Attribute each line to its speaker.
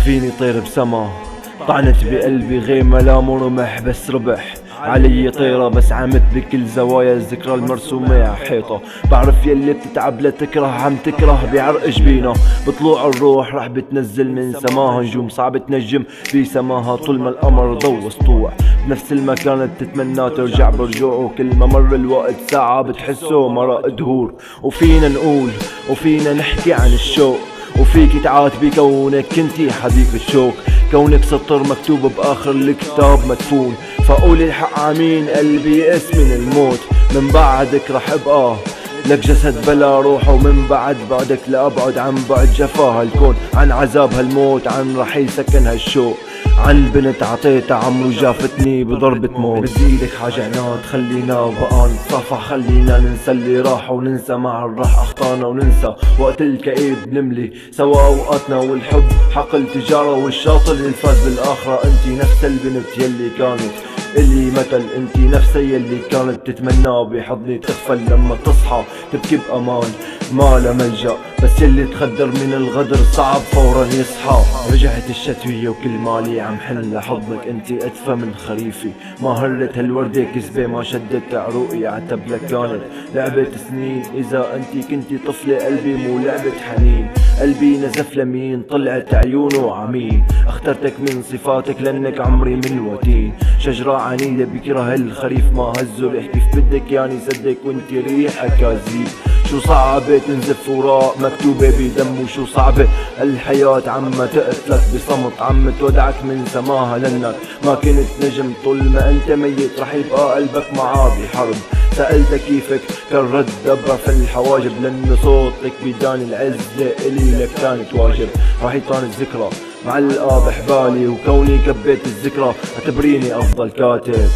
Speaker 1: فيني طير بسما طعنت بقلبي غيمة لا مرمح بس ربح علي طيرة بس عمت بكل زوايا الذكرى المرسومة على حيطة. بعرف يلي بتتعب لتكره عم تكره بعرق جبينة بطلوع الروح رح بتنزل من سماها نجوم صعب تنجم بسماها طول ما القمر ضو سطوع بنفس المكان بتتمنى ترجع برجوع وكل ما مر الوقت ساعة بتحسه مرق دهور. وفينا نقول وفينا نحكي عن الشوق وفيك تعاتبي كونك كنتي حديقة الشوق كونك سطر مكتوب بآخر الكتاب مدفون. فقولي الحق عمين قلبي يئس من الموت من بعدك رح ابقى لك جسد بلا روح ومن بعد بعدك لأبعد عن بعد جفاها الكون عن عذاب هالموت عن رحيل سكن هالشوق عن بنت عطيتها عمرو جافتني بضربة موت. بدي ايدك حاجة عناد خلينا بقى نتصافح خلينا ننسى اللي راح وننسى مع الراح اخطانا وننسى وقت الكئيب نملي سوا اوقاتنا والحب حق التجارة والشاطر اللي فاز بالاخرة. انتي نفس البنت يلي كانت اللي مثل انتي نفسها يلي كانت تتمنى بحضني تغفل لما تصحى تبكي بامان ما لا ملجأ بس يلي تخدر من الغدر صعب فورا يصحى. رجعت الشتوية وكل مالي عم حن لحضنك انتي ادفى من خريفي ما هرت هالوردة كذبة ما شدت عروقي عتبلك كانت لعبة سنين. اذا انتي كنتي طفلة قلبي مو لعبة حنين قلبي نزف لمين طلعت عيونه عمين. اخترتك من صفاتك لانك عمري من وتين شجرة عنيدة بكره الخريف ما هزوا كيف بدك يعني صدق وانتي ريح اكاذيب. شو صعبة تنزف وراء مكتوبة بدم وشو صعبة الحياة عم تقتلك بصمت عم تودعك من سماها لانك ما كنت نجم طول ما انت ميت رح يبقى قلبك معاه بحرب. سألتك كيفك كان رد دبر في الحواجب لأن صوتك بداني العزة إلي لك كانت واجب. راح يطان الذكرى معلقة بحبالي وكوني كبيت الذكرى اعتبريني أفضل كاتب.